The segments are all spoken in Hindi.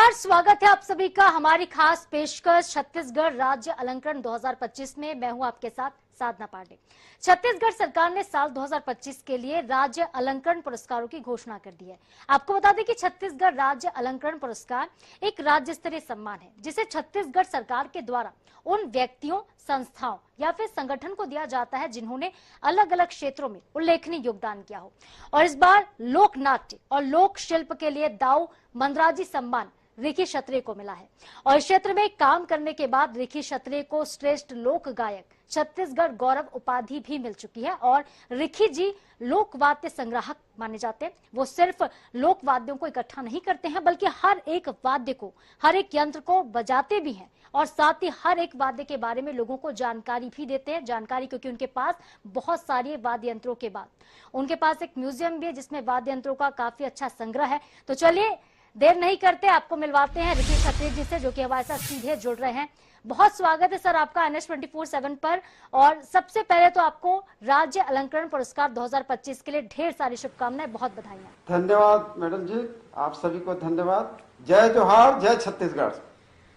नमस्कार, स्वागत है आप सभी का हमारी खास पेशकश छत्तीसगढ़ राज्य अलंकरण 2025 में। मैं हूं आपके साथ साधना पांडे। छत्तीसगढ़ सरकार ने साल 2025 के लिए राज्य अलंकरण पुरस्कारों की घोषणा कर दी है। आपको बता दें कि छत्तीसगढ़ राज्य अलंकरण पुरस्कार एक राज्य स्तरीय सम्मान है जिसे छत्तीसगढ़ सरकार के द्वारा उन व्यक्तियों, संस्थाओं या फिर संगठन को दिया जाता है जिन्होंने अलग अलग क्षेत्रों में उल्लेखनीय योगदान किया हो। और इस बार लोक नाट्य और लोक शिल्प के लिए दाऊ मंदराजी सम्मान रिकी क्षत्रिय को मिला है। और इस क्षेत्र में काम करने के बाद रिकी क्षत्रिय को श्रेष्ठ लोक गायक छत्तीसगढ़ गौरव उपाधि भी मिल चुकी है। और रिकी जी लोक वाद्य संग्राहक माने जाते हैं। वो सिर्फ लोक वाद्यों को इकट्ठा नहीं करते हैं बल्कि हर एक वाद्य को, हर एक यंत्र को बजाते भी हैं और साथ ही हर एक वाद्य के बारे में लोगों को जानकारी भी देते हैं। जानकारी क्योंकि उनके पास बहुत सारे वाद्य यंत्रों के बाद उनके पास एक म्यूजियम भी है जिसमें वाद्य यंत्रों का काफी अच्छा संग्रह है। तो चलिए देर नहीं करते, आपको मिलवाते हैं रिकी क्षत्रिय जी से, जो कि हमारे साथ सीधे जुड़ रहे हैं। बहुत स्वागत है सर आपका NH 24/7 पर। और सबसे पहले तो आपको राज्य अलंकरण पुरस्कार 2025 के लिए ढेर सारी शुभकामनाएं, बहुत बधाइयां। धन्यवाद मैडम जी, आप सभी को धन्यवाद। जय जोहार, जय छत्तीसगढ़।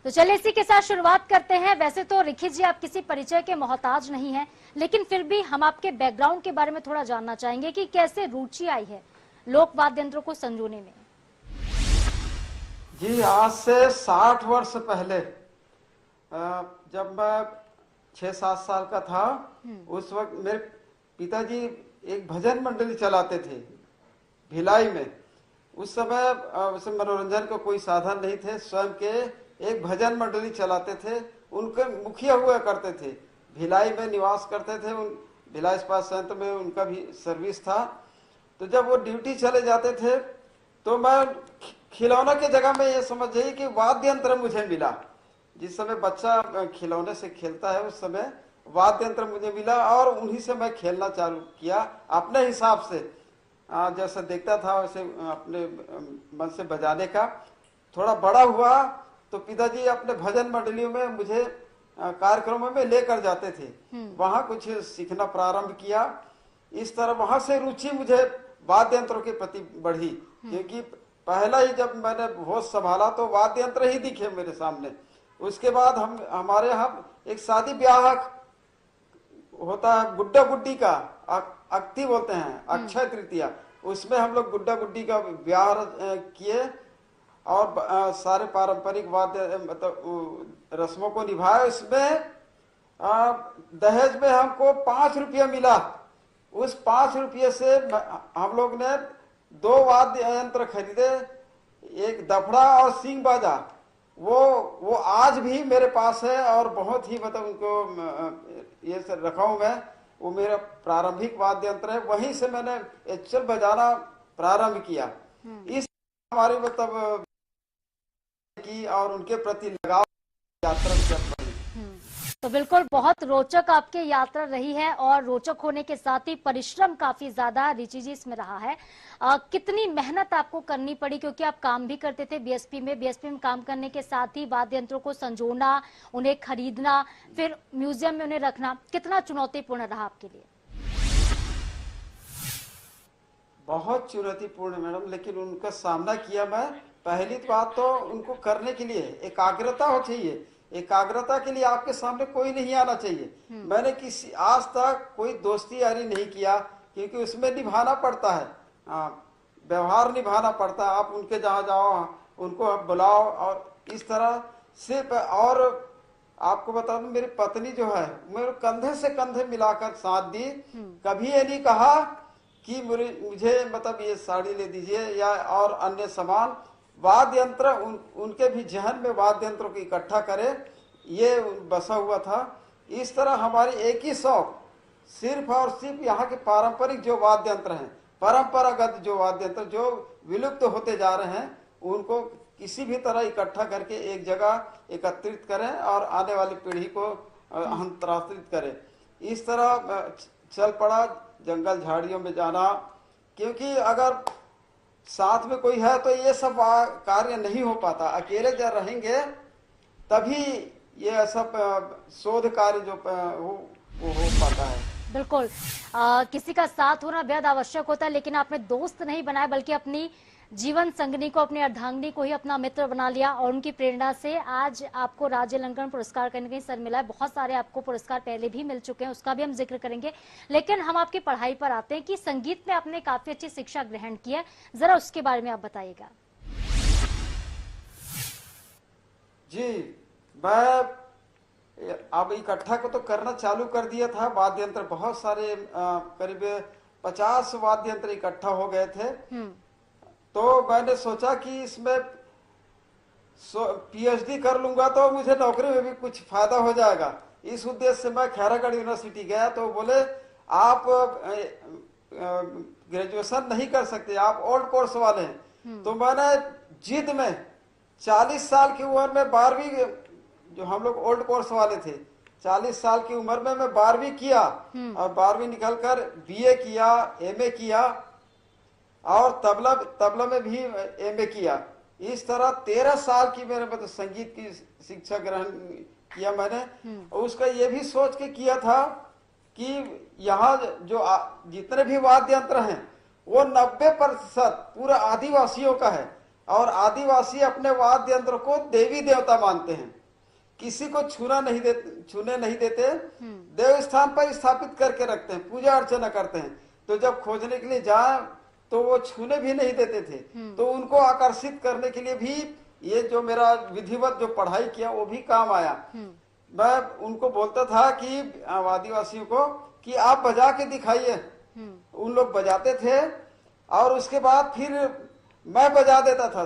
तो चलिए इसी के साथ शुरुआत करते हैं। वैसे तो रिकी जी आप किसी परिचय के मोहताज नहीं हैं, लेकिन फिर भी हम आपके बैकग्राउंड के बारे में थोड़ा जानना चाहेंगे कि कैसे रुचि आई है लोक वाद्य यंत्रों को संजोने में। जी, आज से 60 वर्ष पहले जब मैं 6-7 साल का था, उस वक्त मेरे पिताजी एक भजन मंडली चलाते थे भिलाई में। उस समय उसमें मनोरंजन का कोई साधन नहीं थे, स्वयं के एक भजन मंडली चलाते थे। उनके मुखिया हुआ करते थे, भिलाई में निवास करते थे। उन भिलाई इस्पात संयंत्र में उनका भी सर्विस था। तो जब वो ड्यूटी चले जाते थे तो मैं खिलौना की जगह में ये समझ जाइए कि वाद्य यंत्र मुझे मिला। जिस समय बच्चा खिलौने से खेलता है उस समय वाद्य यंत्र मुझे मिला और उन्हीं से मैं खेलना चालू किया अपने हिसाब से। जैसे देखता था वैसे अपने मन से बजाने का। थोड़ा बड़ा हुआ तो पिताजी अपने भजन मंडलियों में मुझे कार्यक्रमों में लेकर जाते थे। वहाँ कुछ सीखना प्रारंभ किया। इस तरह वहां से रुचि मुझे वाद्य यंत्रों के प्रति बढ़ी, क्योंकि पहला ही जब मैंने होश संभाला तो वाद्य यंत्र ही दिखे मेरे सामने। उसके बाद हमारे यहाँ एक शादी ब्याह होता है गुड्डा गुड्डी का, अक्ति बोलते हैं, अक्षय तृतीया। उसमें हम लोग गुड्डा गुड्डी का ब्याह किए और सारे पारंपरिक वाद्य मतलब रस्मों को निभाए। उसमें दहेज में हमको 5 रुपया मिला। उस 5 रुपये से हम लोग ने 2 वाद्य यंत्र खरीदे, एक दफड़ा और सींग बाजा। वो आज भी मेरे पास है और बहुत ही मतलब उनको ये सब रखा हूं मैं। वो मेरा प्रारंभिक वाद्य यंत्र है, वहीं से मैंने एक्चुअल बजाना प्रारंभ किया। इस हमारी मतलब की और उनके प्रति लगाव यात्रा चल रही। तो बिल्कुल बहुत रोचक आपकी यात्रा रही है और रोचक होने के साथ ही परिश्रम काफी ज्यादा रिची जी इसमें रहा है। कितनी मेहनत आपको करनी पड़ी, क्योंकि आप काम भी करते थे बीएसपी में काम करने के साथ ही वाद्य यंत्रों को संजोना, उन्हें खरीदना, फिर म्यूजियम में उन्हें रखना, कितना चुनौतीपूर्ण रहा आपके लिए? बहुत चुनौतीपूर्ण मैडम, लेकिन उनका सामना किया मैं। पहली बात तो उनको करने के लिए एकाग्रता हो चाहिए। एकाग्रता के लिए आपके सामने कोई नहीं आना चाहिए। मैंने किसी आज तक कोई दोस्ती यारी नहीं किया, क्योंकि उसमें निभाना पड़ता है, व्यवहार निभाना पड़ता है। आप उनके जहाँ जाओ, उनको आप बुलाओ और इस तरह से। और आपको बता दूं, मेरी पत्नी जो है मेरे कंधे से कंधे मिलाकर साथ दी। कभी ये नहीं कहा कि मुझे मतलब ये साड़ी ले दीजिए या और अन्य सामान। वाद्य यंत्र उनके भी जहन में वाद्य यंत्रों को इकट्ठा करे, ये बसा हुआ था। इस तरह हमारी एक ही शौक सिर्फ और सिर्फ यहाँ के पारंपरिक जो वाद्य यंत्र हैं, परंपरागत जो वाद्य यंत्र जो विलुप्त होते जा रहे हैं, उनको किसी भी तरह इकट्ठा करके एक जगह एकत्रित करें और आने वाली पीढ़ी को अंतरास्त्रित करें। इस तरह चल पड़ा जंगल झाड़ियों में जाना, क्योंकि अगर साथ में कोई है तो ये सब कार्य नहीं हो पाता। अकेले जब रहेंगे तभी ये सब शोध कार्य जो वो हो पाता है। बिल्कुल। किसी का साथ होना बेहद आवश्यक होता है, लेकिन आपने दोस्त नहीं बनाया बल्कि अपनी जीवन संगनी को, अपनी अर्धांगिनी को ही अपना मित्र बना लिया और उनकी प्रेरणा से आज आपको राज्य अलंकरण पुरस्कार कहीं न कहीं सर मिला है। बहुत सारे आपको पुरस्कार पहले भी मिल चुके हैं, उसका भी हम जिक्र करेंगे। लेकिन हम आपकी पढ़ाई पर आते हैं कि संगीत में आपने काफी अच्छी शिक्षा ग्रहण की है, जरा उसके बारे में आप बताइएगा। जी, मैं अब इकट्ठा को तो करना चालू कर दिया था। वाद्य यंत्र बहुत सारे, करीब 50 वाद्य यंत्र इकट्ठा हो गए थे। तो मैंने सोचा कि इसमें पीएचडी कर लूंगा तो मुझे नौकरी में भी कुछ फायदा हो जाएगा। इस उद्देश्य से मैं खैरागढ़ यूनिवर्सिटी गया, तो बोले आप ग्रेजुएशन नहीं कर सकते, आप ओल्ड कोर्स वाले हैं। तो मैंने जिद में 40 साल की उम्र में 12वीं, जो हम लोग ओल्ड कोर्स वाले थे, 40 साल की उम्र में मैं 12वीं किया और 12वीं निकलकर बीए किया, एमए किया और तबला में भी एमए किया। इस तरह 13 साल की मेरे मतलब संगीत की शिक्षा ग्रहण किया मैंने। और उसका ये भी सोच के किया था कि यहाँ जो जितने भी वाद्य यंत्र हैं वो 90% पूरा आदिवासियों का है और आदिवासी अपने वाद्य यंत्र को देवी देवता मानते हैं, किसी को छूने नहीं देते, देव स्थान पर स्थापित करके रखते हैं, पूजा अर्चना करते हैं। तो जब खोजने के लिए जाए तो वो छूने भी नहीं देते थे। तो उनको आकर्षित करने के लिए भी ये जो मेरा विधिवत जो पढ़ाई किया वो भी काम आया। मैं उनको बोलता था कि आदिवासियों को कि आप बजा के दिखाइए। उन लोग बजाते थे और उसके बाद फिर मैं बजा देता था।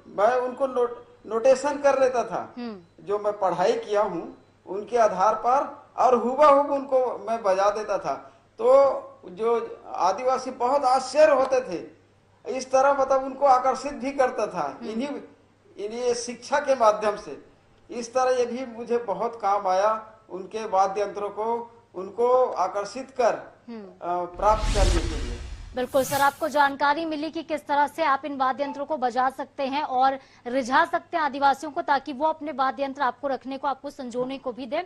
मैं उनको नोटेशन कर लेता था जो मैं पढ़ाई किया हूँ उनके आधार पर, और हुबहू उनको मैं बजा देता था। तो जो आदिवासी बहुत आश्चर्य होते थे। इस तरह मतलब उनको आकर्षित भी करता था इन्हीं शिक्षा के माध्यम से। इस तरह ये भी मुझे बहुत काम आया, उनके वाद्य यंत्रों को उनको आकर्षित कर प्राप्त करने के लिए। बिल्कुल सर, आपको जानकारी मिली कि किस तरह से आप इन वाद्य यंत्रों को बजा सकते हैं और रिझा सकते हैं आदिवासियों को, ताकि वो अपने वाद्य यंत्र आपको रखने को, आपको संजोने को भी दे।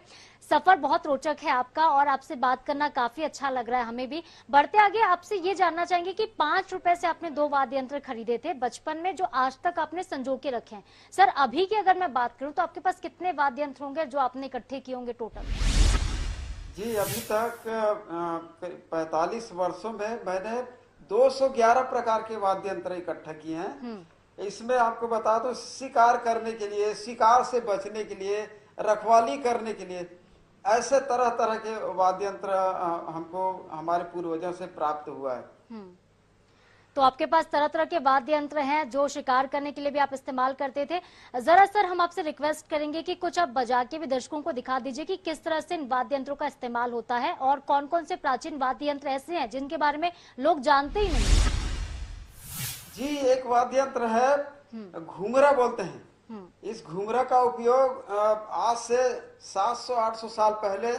सफर बहुत रोचक है आपका और आपसे बात करना काफी अच्छा लग रहा है हमें भी। बढ़ते आगे आपसे ये जानना चाहेंगे कि 5 रुपए से आपने 2 वाद्य यंत्र खरीदे थे बचपन में, जो आज तक आपने संजो के रखे हैं। सर अभी की अगर मैं बात करूं तो आपके पास कितने वाद्य यंत्र होंगे जो आपने इकट्ठे किए होंगे टोटल? जी, अभी तक 45 वर्षों में मैंने 211 प्रकार के वाद्य यंत्र इकट्ठा किए हैं। इसमें आपको बता दो, शिकार करने के लिए, शिकार से बचने के लिए, रखवाली करने के लिए, ऐसे तरह तरह के वाद्य यंत्र हमको हमारे पूर्वजों से प्राप्त हुआ है। तो आपके पास तरह तरह के वाद्य यंत्र हैं जो शिकार करने के लिए भी आप इस्तेमाल करते थे। जरा सर हम आपसे रिक्वेस्ट करेंगे कि कुछ आप बजा के भी दर्शकों को दिखा दीजिए कि किस तरह से इन वाद्य यंत्रों का इस्तेमाल होता है और कौन कौन से प्राचीन वाद्य यंत्र ऐसे हैं जिनके बारे में लोग जानते ही नहीं। जी, एक वाद्य यंत्र है घुंघरा बोलते हैं। इस घुंघरा का उपयोग आज से 700-800 साल पहले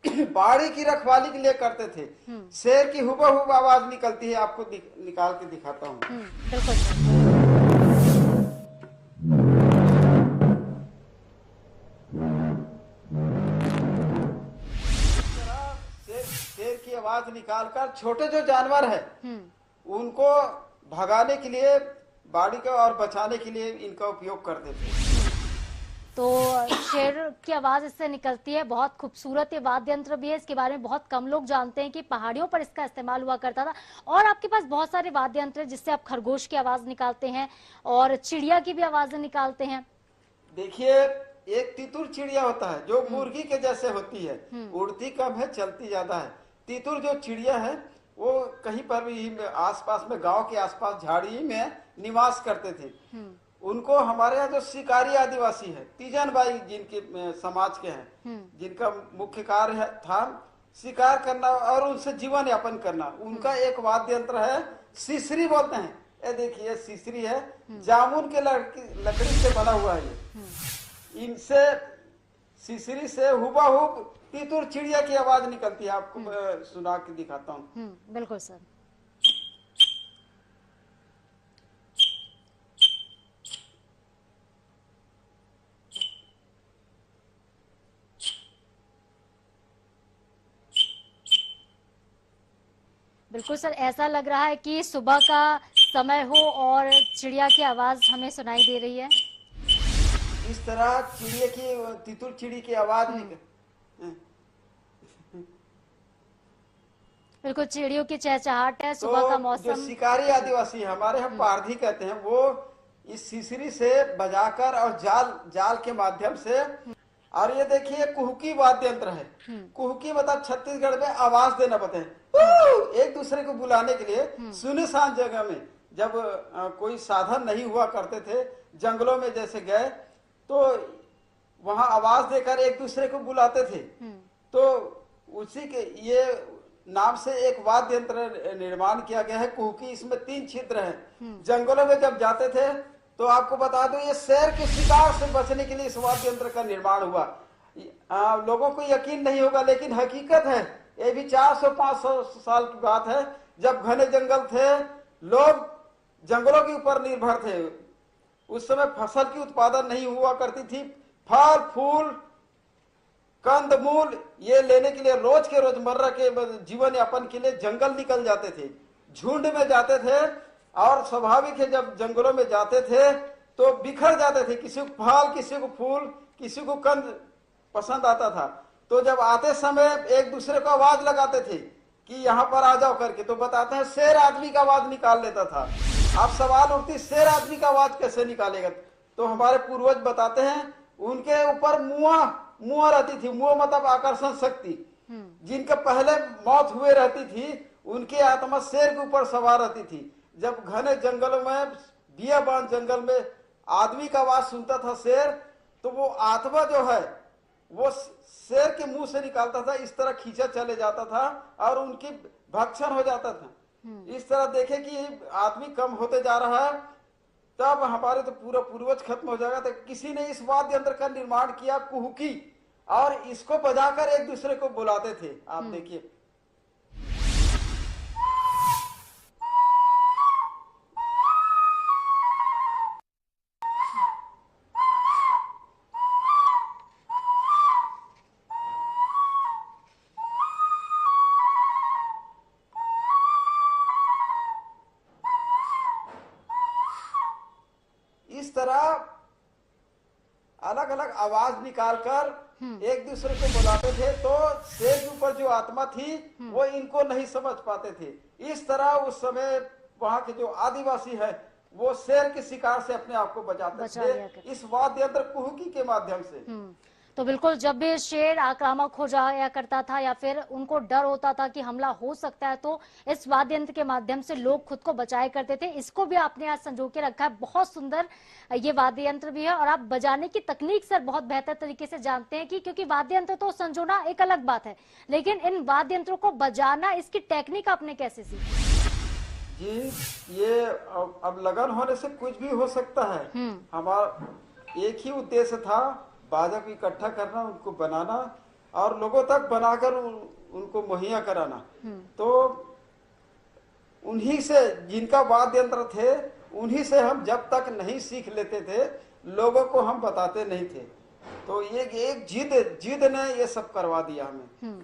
बाड़ी की रखवाली के लिए करते थे। शेर की हुबहू आवाज निकलती है, आपको निकाल के दिखाता हूँ। बिल्कुल। शेर की आवाज निकालकर छोटे जो जानवर है उनको भगाने के लिए, बाड़ी को और बचाने के लिए इनका उपयोग करते थे। तो शेर की आवाज इससे निकलती है। बहुत खूबसूरत ये वाद्य यंत्र भी है, इसके बारे में बहुत कम लोग जानते हैं कि पहाड़ियों पर इसका इस्तेमाल हुआ करता था। और आपके पास बहुत सारे वाद्य यंत्र हैं जिससे आप खरगोश की आवाज निकालते हैं और चिड़िया की भी आवाजें निकालते हैं। देखिए, एक तितुर चिड़िया होता है जो मुर्गी के जैसे होती है, उड़ती कम है, चलती ज्यादा है। तितुर जो चिड़िया है वो कहीं पर भी आसपास में, गांव के आसपास झाड़ी में निवास करते थे। उनको हमारे यहाँ जो शिकारी आदिवासी है, तीजन बाई जिनके समाज के हैं, जिनका मुख्य कार्य था शिकार करना और उनसे जीवन यापन करना, उनका एक वाद्य यंत्र है, सिसरी बोलते हैं। ये देखिए सिसरी है, जामुन के लकड़ी से बना हुआ है ये। इनसे सिसरी से हुबहू तितुर चिड़िया की आवाज निकलती है। आपको सुना के दिखाता हूँ। बिल्कुल सर। बिल्कुल सर, ऐसा लग रहा है कि सुबह का समय हो और चिड़िया की आवाज हमें सुनाई दे रही है। इस तरह चिड़िया की, तितुल चिड़ी की आवाज हम्म। निकल। बिल्कुल चिड़ियों की चहचहाट है, सुबह का तो जो मौसम। शिकारी आदिवासी है, हमारे यहाँ पारधी कहते हैं, वो इस सिसरी से बजाकर और जाल जाल के माध्यम से, और ये देखिए कुहकी वाद्य यंत्र है। कुहकी मतलब छत्तीसगढ़ में आवाज देना बताए, एक दूसरे को बुलाने के लिए सुनसान जगह में, जब कोई साधन नहीं हुआ करते थे, जंगलों में जैसे गए तो वहां आवाज देकर एक दूसरे को बुलाते थे। तो उसी के ये नाम से एक वाद्य यंत्र निर्माण किया गया है कुहकी। इसमें 3 छिद्र हैं। जंगलों में जब जाते थे तो आपको बता दूं, ये शेर के शिकार से बचने के लिए इस वाद्य यंत्र का निर्माण हुआ। लोगों को यकीन नहीं होगा लेकिन हकीकत है, ये भी 400-500 साल की बात है, जब घने जंगल थे, लोग जंगलों के ऊपर निर्भर थे। उस समय फसल की उत्पादन नहीं हुआ करती थी, फल फूल कंदमूल ये लेने के लिए रोज के रोजमर्रा के जीवन यापन के लिए जंगल निकल जाते थे, झुंड में जाते थे। और स्वाभाविक है, जब जंगलों में जाते थे तो बिखर जाते थे, किसी को फल, किसी को फूल, किसी को कंद पसंद आता था। तो जब आते समय एक दूसरे को आवाज लगाते थे कि यहाँ पर आ जाओ करके, तो बताते हैं शेर आदमी का आवाज निकाल लेता था। आप सवाल उठती, शेर आदमी का आवाज कैसे निकालेगा? तो हमारे पूर्वज बताते हैं उनके ऊपर मुआ रहती थी। मुआ मतलब आकर्षण शक्ति। जिनके पहले मौत हुए रहती थी, उनकी आत्मा शेर के ऊपर सवार रहती थी। जब घने जंगलों में, बियाबान जंगल में आदमी का आवाज सुनता था शेर, तो वो आत्मा जो है वो शेर के मुंह से निकालता था, इस तरह खींचा चले जाता था और उनकी भक्षण हो जाता था। इस तरह देखे कि आदमी कम होते जा रहा है, तब हमारे तो पूरा पूर्वज खत्म हो जाएगा। तो किसी ने इस वाद्य यंत्र का निर्माण किया कुहकी, और इसको बजाकर एक दूसरे को बुलाते थे। आप देखिए, इस तरह अलग अलग आवाज निकालकर एक दूसरे को बुलाते थे। तो शेर के ऊपर जो आत्मा थी वो इनको नहीं समझ पाते थे। इस तरह उस समय वहां के जो आदिवासी है वो शेर के शिकार से अपने आप को बचाते थे, इस वाद्य यंत्र कुहकी के माध्यम से। तो बिल्कुल, जब भी शेर आक्रामक हो जाया करता था या फिर उनको डर होता था कि हमला हो सकता है, तो इस वाद्य यंत्र के माध्यम से लोग खुद को बचाया करते थे। इसको भी आपने आज संजो के रखा है, बहुत सुंदर ये वाद्य यंत्र भी है। और आप बजाने की तकनीक सर बहुत बेहतर तरीके से जानते हैं, कि क्योंकि वाद्य यंत्र तो संजोना एक अलग बात है, लेकिन इन वाद्य यंत्रों को बजाना, इसकी टेक्निक आपने कैसे सीखी? जी, ये अब लगन होने से कुछ भी हो सकता है। हमारा एक ही उद्देश्य था, बाजा को इकट्ठा करना, उनको बनाना और लोगों तक बनाकर उनको मुहैया कराना। तो उन्हीं से, जिनका वाद्य यंत्र थे, उन्हीं से हम जब तक नहीं सीख लेते थे, लोगों को हम बताते नहीं थे। तो एक जिद ने ये सब करवा दिया हमें।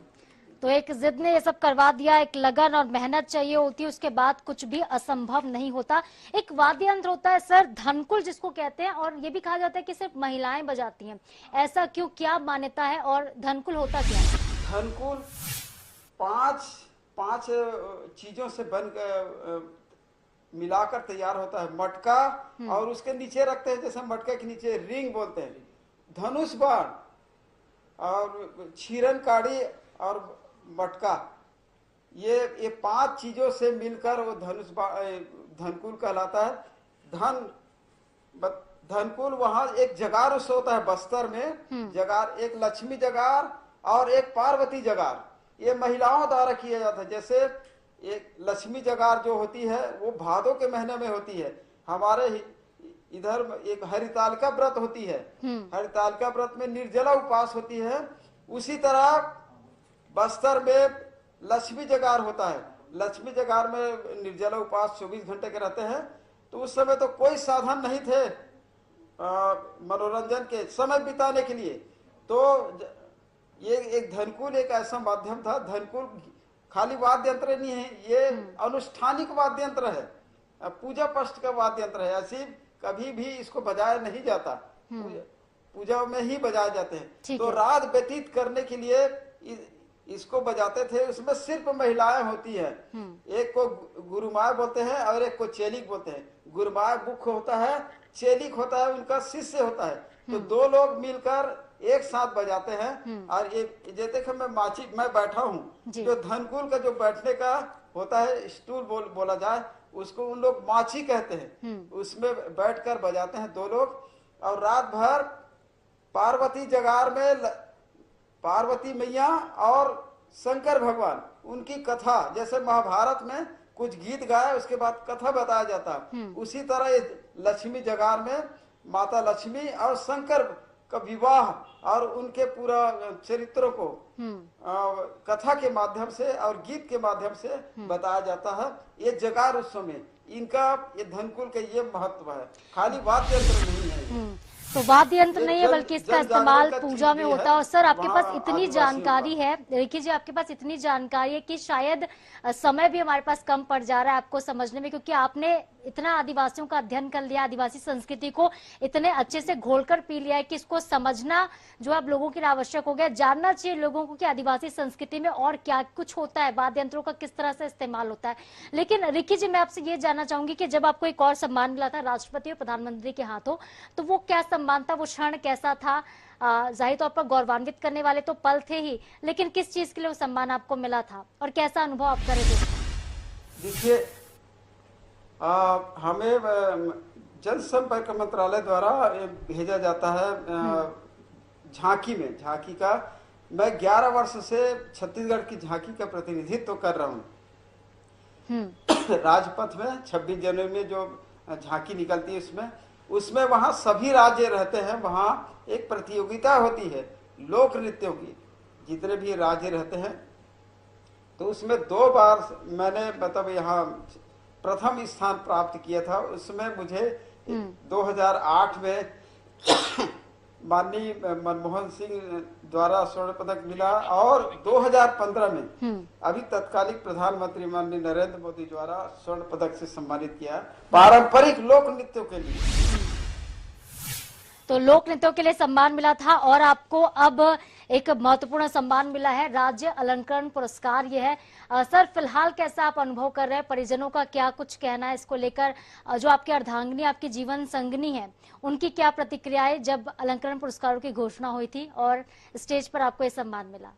तो एक जिद ने ये सब करवा दिया। एक लगन और मेहनत चाहिए होती है, उसके बाद कुछ भी असंभव नहीं होता। एक वाद्य यंत्र होता है सर धनकुल, जिसको कहते हैं, और ये भी कहा जाता है कि सिर्फ महिलाएं बजाती हैं। ऐसा क्यों, क्या मान्यता है, और धनकुल होता क्या है? धनकुल पांच चीजों से बन मिलाकर तैयार होता है। मटका, और उसके नीचे रखते हैं, जैसे मटके के नीचे रिंग बोलते हैं, धनुष बाण और छीरन काड़ी और मटका, ये 5 चीजों से मिलकर वो धनकुल कहलाता है। धनकुल वहां एक जगार उत्सव होता है बस्तर में। जगार, एक लक्ष्मी जगार और एक पार्वती जगार, ये महिलाओं द्वारा किया जाता है। जैसे एक लक्ष्मी जगार जो होती है वो भादों के महीने में होती है। हमारे इधर एक हरितालिका व्रत होती है, हरितालिका व्रत में निर्जला उपवास होती है। उसी तरह बस्तर में लक्ष्मी जगार होता है। लक्ष्मी जगार में निर्जला उपवास 24 घंटे के रहते हैं। तो उस समय तो कोई साधन नहीं थे मनोरंजन के समय बिताने के लिए। तो ये एक धनकुल एक ऐसा माध्यम था। धनकुल खाली वाद्य यंत्र नहीं है, ये अनुष्ठानिक वाद्य यंत्र है, पूजा पष्ट का वाद्य यंत्र है। ऐसी कभी भी इसको बजाया नहीं जाता, पूजा में ही बजाए जाते हैं। तो रात व्यतीत करने के लिए इसको बजाते थे। उसमें सिर्फ महिलाएं होती है, एक को गुरुमाय बोलते हैं और एक को चेलिक बोलते हैं। गुरुमाय मुख्य होता है, चेलिक होता है उनका शिष्य होता है। तो दो लोग मिलकर एक साथ बजाते हैं। और ये जैसे मैं बैठा हूँ, जो धनकुल का जो बैठने का होता है स्टूल बोला जाए, उसको उन लोग माची कहते हैं। उसमें बैठकर बजाते हैं दो लोग। और रात भर पार्वती जगार में पार्वती मैया और शंकर भगवान उनकी कथा, जैसे महाभारत में कुछ गीत गाए उसके बाद कथा बताया जाता, उसी तरह ये लक्ष्मी जगार में माता लक्ष्मी और शंकर का विवाह और उनके पूरा चरित्रों को कथा के माध्यम से और गीत के माध्यम से बताया जाता है। ये जगार उत्सव में इनका, ये धनकुल का ये महत्व है। खाली वाद्य यंत्र नहीं है, तो वाद्य यंत्र नहीं है बल्कि इसका इस्तेमाल पूजा में होता है। और सर आपके पास इतनी जानकारी है, देखिए जी आपके पास इतनी जानकारी है कि शायद समय भी हमारे पास कम पड़ जा रहा है आपको समझने में, क्योंकि आपने इतना आदिवासियों का अध्ययन कर लिया, आदिवासी संस्कृति को इतने अच्छे से घोलकर पी लिया है कि इसको समझना जो आप लोगों के लिए आवश्यक हो गया। जानना चाहिए लोगों को कि आदिवासी संस्कृति में और क्या कुछ होता है, वाद्य यंत्रों का किस तरह से इस्तेमाल होता है। लेकिन रिकी जी मैं आपसे ये जानना चाहूंगी कि जब आपको एक और सम्मान मिला था राष्ट्रपति और प्रधानमंत्री के हाथों, तो वो क्या सम्मान था, वो क्षण कैसा था? जाहिर तौर पर गौरवान्वित करने वाले तो पल थे ही, लेकिन किस चीज के लिए वो सम्मान आपको मिला था और कैसा अनुभव आप कर रहे थे? देखिए हमें जनसंपर्क मंत्रालय द्वारा भेजा जाता है झांकी में। झांकी का मैं 11 वर्ष से छत्तीसगढ़ की झांकी का प्रतिनिधित्व कर रहा हूँ। राजपथ में 26 जनवरी में जो झांकी निकलती है उसमें वहाँ सभी राज्य रहते हैं। वहाँ एक प्रतियोगिता होती है लोक नृत्यों की, जितने भी राज्य रहते हैं। तो उसमें 2 बार मैंने मतलब यहाँ प्रथम स्थान प्राप्त किया था। उसमें मुझे 2008 में माननीय मनमोहन सिंह द्वारा स्वर्ण पदक मिला और 2015 में अभी तत्कालीन प्रधानमंत्री माननीय नरेंद्र मोदी द्वारा स्वर्ण पदक से सम्मानित किया पारंपरिक लोक नृत्यों के लिए। तो लोक नृत्यों के लिए सम्मान मिला था और आपको अब एक महत्वपूर्ण सम्मान मिला है, राज्य अलंकरण पुरस्कार। ये है सर, फिलहाल कैसा आप अनुभव कर रहे हैं? परिजनों का क्या कुछ कहना है इसको लेकर? जो आपकी अर्धांगिनी, आपकी जीवन संगनी है, उनकी क्या प्रतिक्रिया है जब अलंकरण पुरस्कारों की घोषणा हुई थी और स्टेज पर आपको ये सम्मान मिला?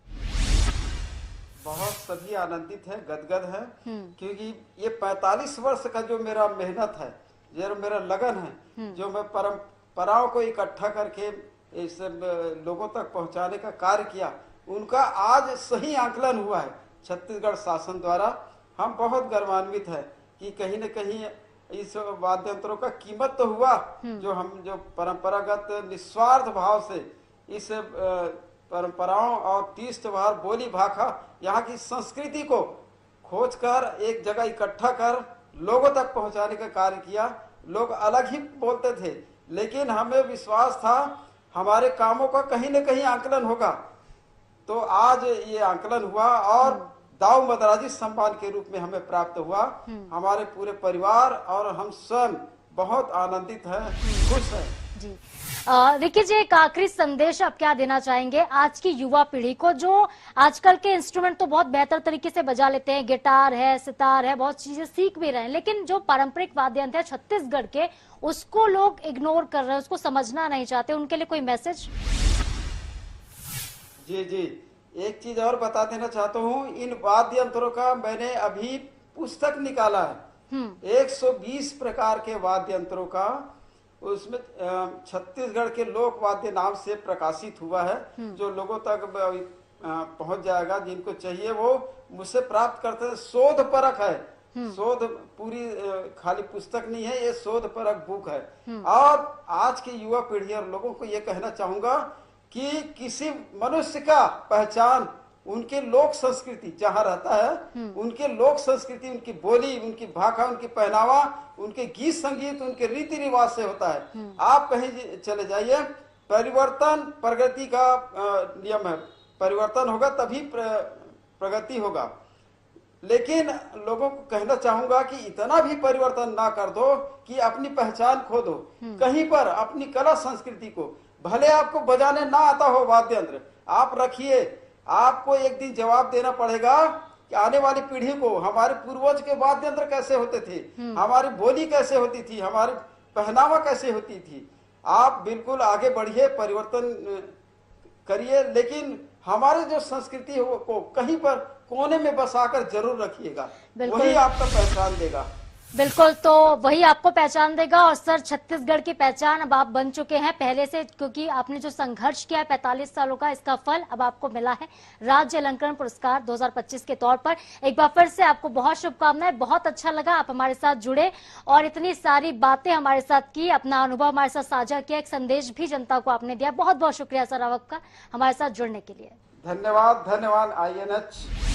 बहुत सभी आनंदित है, गदगद है, क्योंकि ये 45 वर्ष का जो मेरा मेहनत है, जो मेरा लगन है, जो मैं परंपराओं को इकट्ठा करके इस लोगों तक पहुंचाने का कार्य किया, उनका आज सही आंकलन हुआ है छत्तीसगढ़ शासन द्वारा। हम बहुत गर्वान्वित है कि कहीं न कहीं इस वाद्य यंत्रों का कीमत तो हुआ, जो परंपरागत निस्वार्थ भाव से इस परंपराओं और तीज त्योहार, बोली भाषा, यहाँ की संस्कृति को खोजकर एक जगह इकट्ठा कर लोगों तक पहुंचाने का कार्य किया। लोग अलग ही बोलते थे, लेकिन हमें विश्वास था हमारे कामों का कहीं न कहीं आंकलन होगा। तो आज ये आंकलन हुआ और दाव मदराजी सम्मान के रूप में हमें प्राप्त हुआ। हमारे पूरे परिवार और हम स्वयं बहुत आनंदित हैं, खुश हैं जी। रिकी जी, एक आखिरी संदेश आप क्या देना चाहेंगे आज की युवा पीढ़ी को, जो आजकल के इंस्ट्रूमेंट तो बहुत बेहतर तरीके से बजा लेते हैं, गिटार है, सितार है, बहुत चीजें सीख भी रहे हैं, लेकिन जो पारंपरिक वाद्य यंत्र है छत्तीसगढ़ के, उसको लोग इग्नोर कर रहे हैं, उसको समझना नहीं चाहते, उनके लिए कोई मैसेज? जी, एक चीज और बता देना चाहता हूँ। इन वाद्य यंत्रों का मैंने अभी पुस्तक निकाला है, 120 प्रकार के वाद्य यंत्रों का, उसमें छत्तीसगढ़ के लोक वाद्य नाम से प्रकाशित हुआ है, जो लोगों तक पहुंच जाएगा। जिनको चाहिए वो मुझसे प्राप्त करते हैं। शोध परक है, शोध पूरी खाली पुस्तक नहीं है, ये शोध परक बुक है। और आज की युवा पीढ़ी और लोगों को ये कहना चाहूंगा कि किसी मनुष्य का पहचान उनके लोक संस्कृति जहाँ रहता है, उनके लोक संस्कृति, उनकी बोली, उनकी भाषा, उनकी पहनावा, उनके गीत संगीत, उनके रीति रिवाज से होता है। आप कहीं चले जाइए, परिवर्तन प्रगति का नियम है, परिवर्तन होगा तभी प्रगति होगा। लेकिन लोगों को कहना चाहूंगा कि इतना भी परिवर्तन ना कर दो कि अपनी पहचान खो दो। कहीं पर अपनी कला संस्कृति को, भले आपको बजाने ना आता हो वाद्य यंत्र, आप रखिए। आपको एक दिन जवाब देना पड़ेगा कि आने वाली पीढ़ी को हमारे पूर्वज के वाद्य यंत्र कैसे होते थे, हमारी बोली कैसे होती थी, हमारी पहनावा कैसे होती थी। आप बिल्कुल आगे बढ़िए, परिवर्तन करिए, लेकिन हमारे जो संस्कृति है को कहीं पर कोने में बसाकर जरूर रखिएगा, वही आपका पहचान देगा। बिल्कुल, तो वही आपको पहचान देगा। और सर, छत्तीसगढ़ की पहचान अब आप बन चुके हैं पहले से, क्योंकि आपने जो संघर्ष किया है 45 सालों का, इसका फल अब आपको मिला है राज्य अलंकरण पुरस्कार 2025 के तौर पर। एक बार फिर से आपको बहुत शुभकामनाएं। बहुत अच्छा लगा आप हमारे साथ जुड़े और इतनी सारी बातें हमारे साथ की, अपना अनुभव हमारे साथ साझा किया, एक संदेश भी जनता को आपने दिया। बहुत बहुत शुक्रिया सर आपका हमारे साथ जुड़ने के लिए। धन्यवाद। धन्यवाद INH।